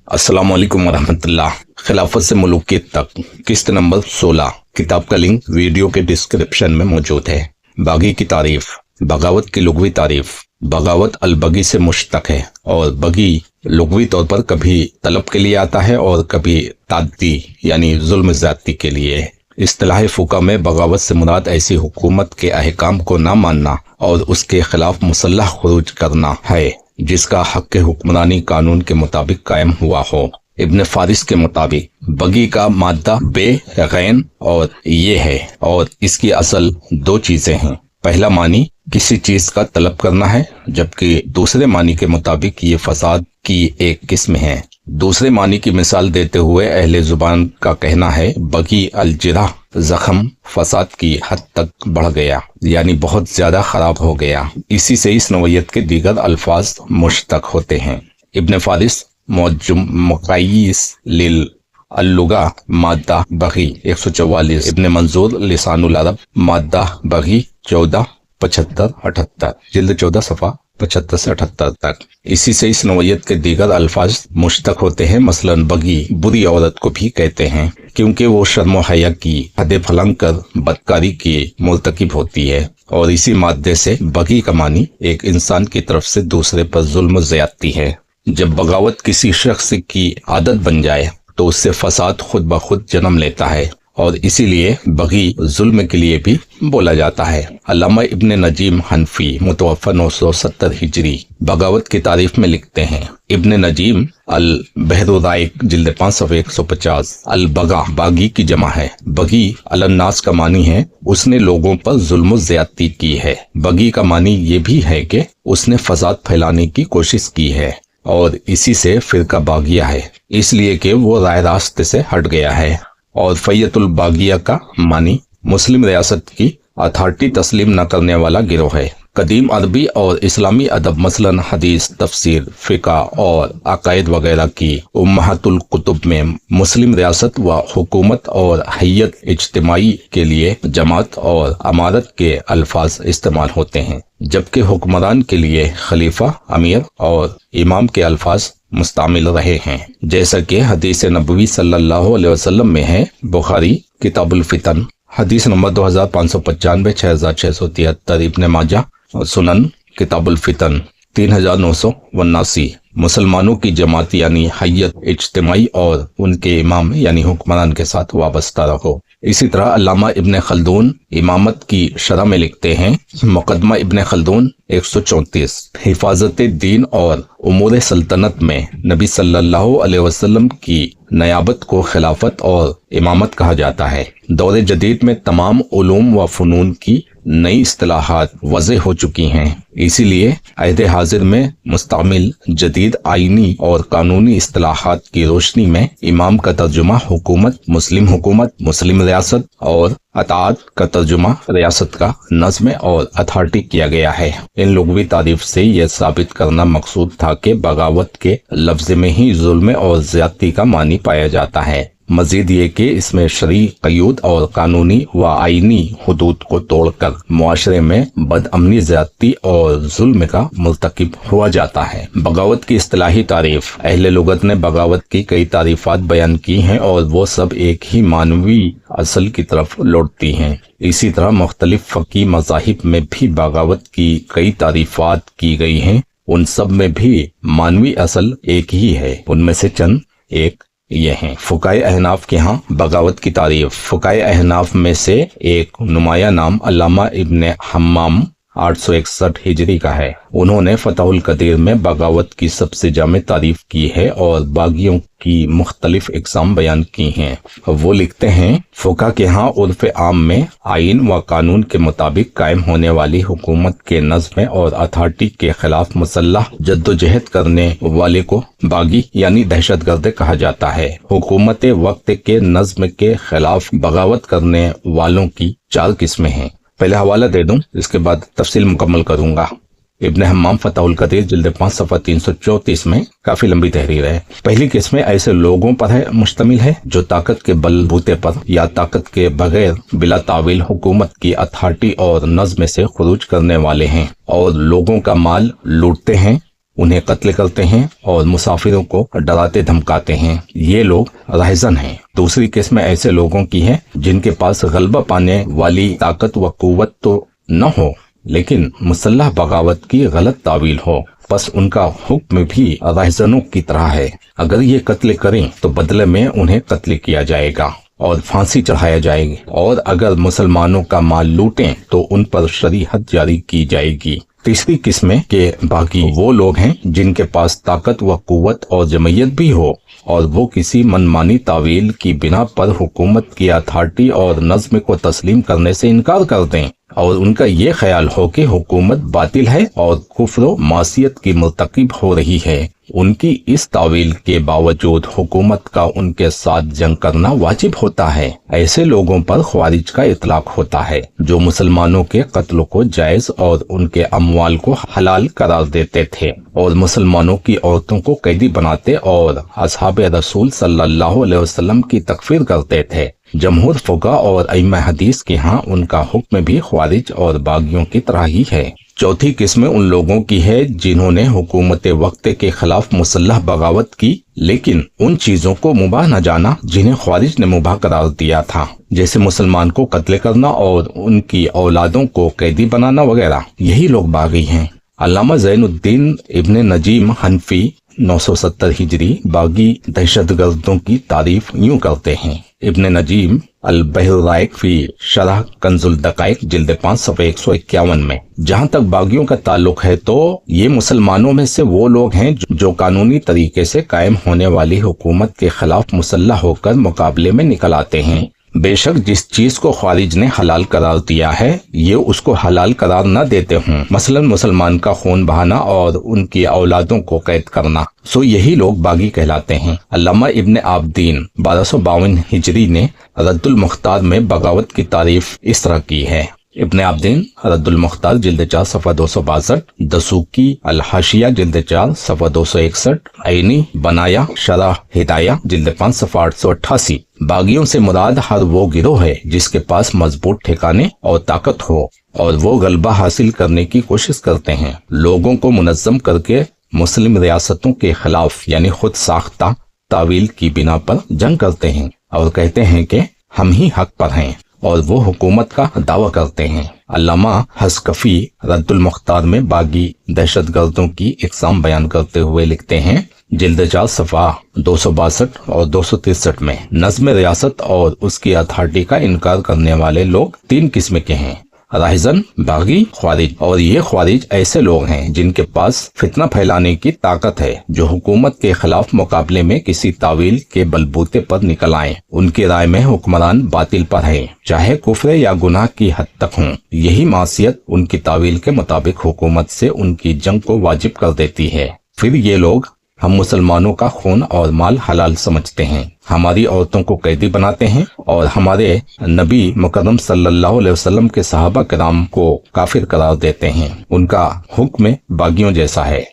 अस्सलाम वालेकुम वरहमतुल्लाह। खिलाफत से मलूकियत तक किस्त नंबर 16। किताब का लिंक वीडियो के डिस्क्रिप्शन में मौजूद है। बागी की तारीफ। बगावत की लुग़वी तारीफ। बगावत अल-बगी से मुश्तक है और बगी लुग़वी तौर पर कभी तलब के लिए आता है और कभी तादी यानी जुल्म ज़्यादती के लिए। इस्तिलाह फुका में बगावत से मुराद ऐसी हुकूमत के अहकाम को ना मानना और उसके खिलाफ मुसल्लह खुरूज करना है जिसका हक़ हुक्मरानी कानून के मुताबिक कायम हुआ हो। इब्न फारिस के मुताबिक बगी का मादा बे, गैन और ये है और इसकी असल दो चीजें हैं। पहला मानी किसी चीज का तलब करना है, जबकि दूसरे मानी के मुताबिक ये फसाद की एक किस्म है। दूसरे मानी की मिसाल देते हुए अहले जुबान का कहना है बगी अल-जिरा, जख्म फसाद की हद तक बढ़ गया यानी बहुत ज्यादा खराब हो गया। इसी से इस नौइयत के दीगर अल्फाज मुश्तक होते हैं। इब्न फारिस मौजुम मुक़य्यिस लिल अल-लुगा मादा बगी 144। इब्न मंजूर लिसानुल अरब मादा बगी 14 75 78 जिल्द 14 सफ़ा 75 से 78 तक। इसी से इस नौइयत के दीगर अल्फाज मुश्तक होते हैं। मसलन बगी बुरी औरत को भी कहते हैं क्योंकि वो शर्म हया की हद फलंग कर बदकारी की मुर्तकिब होती है और इसी मादे से बगी का मानी एक इंसान की तरफ से दूसरे पर जुल्म ज़्यादती है। जब बगावत किसी शख्स की आदत बन जाए तो उससे फसाद खुद ब खुद जन्म लेता है और इसीलिए बगी जुल्म के लिए भी बोला जाता है। अल्लामा इब्न नजीम हनफी मुतवफ़ा 970 हिजरी बगावत की तारीफ में लिखते हैं। इब्न नजीम अल बहरुराइक जिल्द 5 सफ़ा 150। अल बगा बागी की जमा है। बगी अलन्नास का मानी है उसने लोगों पर जुल्म ज़्यादती की है। बगी का मानी ये भी है कि उसने फसाद फैलाने की कोशिश की है और इसी से फिरका बागिया है इसलिए कि वो राय रास्ते से हट गया है। और फैयतुल बागिया का मानी मुस्लिम रियासत की अथॉरिटी तस्लीम न करने वाला गिरोह है। कदीम अरबी और इस्लामी अदब मसलन हदीस, तफसीर, फ़िक़ा और अक़ायद वगैरह की उम्महातुल कुतुब में मुस्लिम रियासत व हुकूमत और हैयत इज्तिमाई के लिए जमात और अमारत के अल्फाज इस्तेमाल होते हैं, जबकि हुक्मरान के लिए खलीफा, अमीर और इमाम के अल्फाज मुस्तामिल रहे हैं, जैसा कि हदीस नबवी सल्लल्लाहु अलैहि वसल्लम में है। बुखारी किताबुल फितन हदीस नंबर 2595 6673। इब्न माजा सुनन किताबुल फितन 3979। मुसलमानों की जमात यानी हैयत इज्तिमाई और उनके इमाम यानी हुक्मरान के साथ वाबस्ता रहो। इसी तरह अल्लामा इब्न खल्दून इमामत की शरह में लिखते हैं। मुकदमा इब्न खल्दून 134। हिफाजत दीन और उमूर सल्तनत में नबी सल्लल्लाहु अलैहि वसल्लम की नयाबत को खिलाफत और इमामत कहा जाता है। दौर जदीद में तमाम उलूम व फ़नून की नई इस्तिलाहात वज़े हो चुकी हैं, इसीलिए अहद हाजिर में मुस्तमिल जदीद आईनी और कानूनी इस्तिलाहात की रोशनी में इमाम का तर्जुमा हुकूमत, मुस्लिम रियासत और अताअत का तर्जुमा रियासत का नज़्म और अथॉरिटी किया गया है। इन लुग़वी तारीफ से यह साबित करना मकसूद था कि बगावत के लफ्ज़ में ही जुल्म और ज़्यादती का मानी पाया जाता है। मजीद ये कि इसमें शरई क़यूद और कानूनी व आईनी हुदूद को तोड़कर मुआशरे में बदअमनी, ज़्यादती और जुल्म का मुर्तकिब हुआ जाता है। बगावत की इस्तिलाही तारीफ। अहले लुगत ने बगावत की कई तारीफ़ात बयान की हैं और वो सब एक ही मानवी असल की तरफ लौटती हैं। इसी तरह मुख्तलिफ फ़क़ी मज़ाहिब में भी बगावत की कई तारीफ़ात की गई हैं। उन सब में भी मानवी असल एक ही है। उनमें से चंद एक ये हैं। फ़ुक़ाए अहनाफ के यहाँ बगावत की तारीफ। फ़ुक़ाए अहनाफ में से एक नुमाया नाम अल्लामा इब्न हम्माम 861 हिजरी का है। उन्होंने फतहुल कदीर में बगावत की सबसे जामे तारीफ की है और बागियों की मुख्तलिफ इक़साम बयान की हैं। वो लिखते हैं, फ़ुक़हा के यहाँ उर्फ़ आम में आइन व कानून के मुताबिक कायम होने वाली हुकूमत के नज़्म और अथॉरिटी के खिलाफ मुसल्लह जद्दोजहद करने वाले को बागी यानी दहशतगर्द कहा जाता है। हुकूमत वक्त के नज़्म के खिलाफ बगावत करने वालों की 4 किस्में हैं। पहले हवाला दे दूं, इसके बाद तफसील मुकम्मल करूंगा। इब्न हम्माम फतहुल कदीर जिल्द 5 सफ़ा 334 में काफी लंबी तहरीर है। पहली किस्म ऐसे लोगों पर है मुश्तमिल है जो ताकत के बलबूते पर या ताकत के बगैर बिला तावील हुकूमत की अथॉरिटी और नज़्म से खुरूज करने वाले हैं और लोगों का माल लूटते हैं उन्हें कत्ल करते हैं और मुसाफिरों को डराते धमकाते हैं। ये लोग रहज़न हैं। दूसरी किस्म ऐसे लोगों की है जिनके पास गलबा पाने वाली ताकत व कुव्वत तो न हो, लेकिन मुसल्लह बगावत की गलत तावील हो। बस उनका हुक्म भी रहज़नों की तरह है। अगर ये कत्ल करें तो बदले में उन्हें कत्ल किया जाएगा और फांसी चढ़ाया जाएगी, और अगर मुसलमानों का माल लूटें तो उन पर शरई हद जारी की जाएगी। तीसरी किस्म के बाकी वो लोग हैं जिनके पास ताकत व कुव्वत और जमयत भी हो और वो किसी मनमानी तावील की बिना पर हुकूमत की अथॉरिटी और नज़्म को तस्लीम करने से इनकार कर दें, और उनका ये ख्याल हो कि हुकूमत बातिल है और कुफ्र मासियत की मुर्तकिब हो रही है। उनकी इस तावील के बावजूद हुकूमत का उनके साथ जंग करना वाजिब होता है। ऐसे लोगों पर ख्वारिज का इतलाक होता है जो मुसलमानों के कत्ल को जायज और उनके अमवाल को हलाल करार देते थे और मुसलमानों की औरतों को कैदी बनाते और असहाब रसूल सल्लल्लाहु अलैहि वसल्लम की तकफीर करते थे। जमहूर फुक़हा और अइम्मा हदीस के यहाँ उनका हुक्म भी ख्वारिज और बागियों की तरह ही है। चौथी किस्म उन लोगों की है जिन्होंने हुकूमत वक्त के खिलाफ मुसल्लह बगावत की, लेकिन उन चीजों को मुबाह न जाना जिन्हें ख्वारिज ने मुबाह करार दिया था, जैसे मुसलमान को कत्ल करना और उनकी औलादों को कैदी बनाना वगैरह। यही लोग बागी हैं। अल्लामा ज़ैनुद्दीन इब्न नजीम हनफी 970 हिजरी बागी दहशतगर्दों की तारीफ यूं करते हैं। इब्न नजीम अल-बहर-राइक फी शरह कंजुल दकाइक जिल्द 5 सफ़े 151 में, जहां तक बागियों का ताल्लुक है तो ये मुसलमानों में से वो लोग हैं जो कानूनी तरीके से कायम होने वाली हुकूमत के खिलाफ मुसल्लह होकर मुकाबले में निकल आते हैं। बेशक जिस चीज को ख्वारिज ने हलाल करार दिया है ये उसको हलाल करार न देते हों, मसलन मुसलमान का खून बहाना और उनकी औलादों को कैद करना, सो यही लोग बागी कहलाते हैं। अल्लामा इब्न आबदीन 1252 हिजरी ने रद्दुल मुख्तार में बगावत की तारीफ इस तरह की है। इब्न आबदीन रद्दुल मुख्तार जिल्द 4 सफ़ा 262, दसूकी अल हाशिया जिल्द 4 सफ़ा 261, ऐनी बनाया शरह हिदाया जिल्द 5 सफ़ा 888। बागियों से मुराद हर वो गिरोह है जिसके पास मजबूत ठिकाने और ताकत हो और वो गलबा हासिल करने की कोशिश करते हैं, लोगों को मुनज़्ज़म करके मुस्लिम रियासतों के खिलाफ यानी खुद साख्ता तावील की बिना पर जंग करते हैं और कहते हैं कि हम ही हक पर हैं, और वो हुकूमत का दावा करते हैं। अल्लामा हस्कफी रद्दुल मुख्तार में बागी दहशतगर्दों की इकसाम बयान करते हुए लिखते हैं, जिल्द 4 सफ़ा 262 और 263 में, नज़्म रियासत और उसकी अथॉरिटी का इनकार करने वाले लोग 3 किस्म के हैं, रहज़न, बागी, ख्वारिज। और ये ख्वारिज ऐसे लोग हैं जिनके पास फितना फैलाने की ताकत है, जो हुकूमत के खिलाफ मुकाबले में किसी तावील के बलबूते पर निकल आए। उनकी राय में हुक्मरान बातिल पर है, चाहे कुफ्र या गुनाह की हद तक हों। यही मासियत उनकी तावील के मुताबिक हुकूमत से उनकी जंग को वाजिब कर देती है। फिर ये लोग हम मुसलमानों का खून और माल हलाल समझते हैं, हमारी औरतों को कैदी बनाते हैं और हमारे नबी मुकर्रम सल्लल्लाहु अलैहि वसल्लम के सहाबा किराम को काफिर करार देते हैं। उनका हुक्म बागियों जैसा है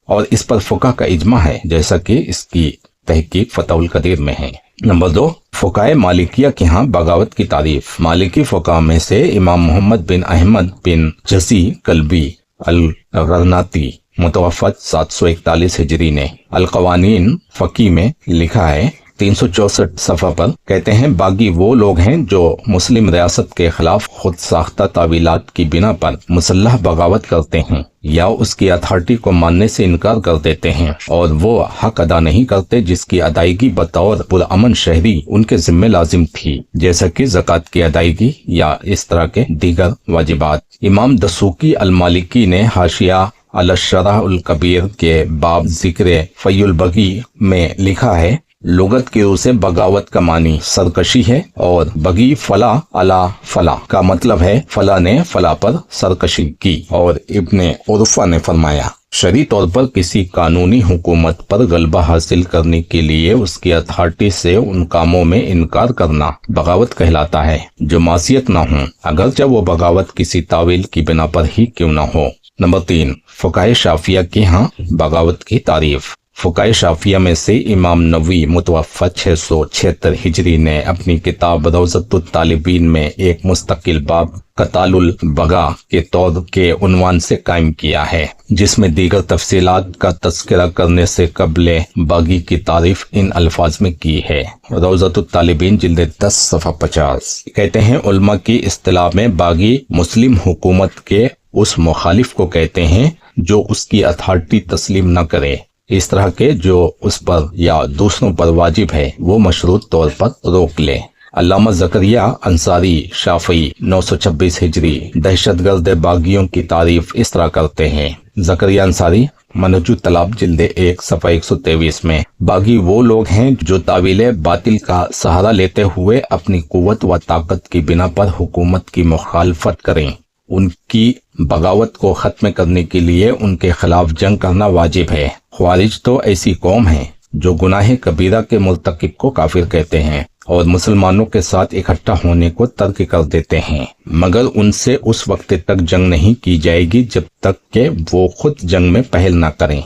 और इस पर फुक़हा का इजमा है, जैसा कि इसकी तहकीक फतहुल कदीर में है। नंबर 2, फुक़हाए मालिकिया के यहाँ बगावत की तारीफ। मालिकी फुक़हा में से इमाम मोहम्मद बिन अहमद बिन जज़ी कल्बी अल-गरनाती मुतवफ़्फ़त 741 हिजरी ने अल-क़वानीन फ़क़ी में लिखा है, 364 सफ़ा पर कहते हैं, बागी वो लोग हैं जो मुस्लिम रियासत के खिलाफ खुद साख्ता तावीलात की बिना पर मुसल्लह बगावत करते हैं या उसकी अथॉरिटी को मानने से इनकार कर देते हैं और वो हक अदा नहीं करते जिसकी अदायगी बतौर पुरअमन शहरी उनके जिम्मे लाजिम थी, जैसा कि ज़कात की अदायगी या इस तरह के दीगर वाजिबात। इमाम दसूकी अल मालिकी ने हाशिया अल-शरह उल कबीर के बाब जिक्र फ़युल बगी में लिखा है, लुगत की रूह से बगावत का मानी सरकशी है और बगी फला अला फला का मतलब है फला ने फला पर सरकशी की। और इब्ने उर्फा ने फरमाया, शरई तौर पर किसी कानूनी हुकूमत पर गलबा हासिल करने के लिए उसकी अथॉरिटी से उन कामों में इनकार करना बगावत कहलाता है जो मासियत न हो, अगरचे वो बगावत किसी तावील की बिना पर ही क्यों न हो। नंबर 3, फुक़हाए शाफिया के यहाँ बगावत की तारीफ। फुकाए शाफिया में से इमाम नवी मुतवफ़ा 676 हिजरी ने अपनी किताब रौज़तुत तालिबीन में एक मुस्तकिल बाब कतालुल बगा के तौर के उन्वान से कायम किया है, जिसमें दीगर तफसीलात का तज़किरा करने से कबले बागी की तारीफ इन अल्फाज में की है। रौज़तुत तालिबीन जिल्द 10 सफ़ा 50। कहते हैं उलमा की इस्तिलाह में बागी मुस्लिम हुकूमत के उस मुखालिफ को कहते हैं जो उसकी अथॉरिटी तस्लीम न करे। इस तरह के जो उस पर या दूसरों पर वाजिब है वो मशरूत तौर पर रोक ले। अल्लामा ज़करिया अंसारी शाफी 926 हिजरी दहशतगर्द बागियों की तारीफ इस तरह करते हैं। ज़करिया अंसारी मनहजुल तलाब जिल्द 1 सफ़ा 123 में, बागी वो लोग हैं जो तावीले बातिल का सहारा लेते हुए अपनी कुव्वत व ताकत की बिना पर हुकूमत की मुखालफत करें। उनकी बगावत को खत्म करने के लिए उनके खिलाफ जंग करना वाजिब है। ख्वारिज तो ऐसी कौम है जो गुनाह कबीरा के मुर्तकिब को काफिर कहते हैं और मुसलमानों के साथ इकट्ठा होने को तर्क कर देते हैं, मगर उनसे उस वक्त तक जंग नहीं की जाएगी जब तक कि वो खुद जंग में पहल न करें।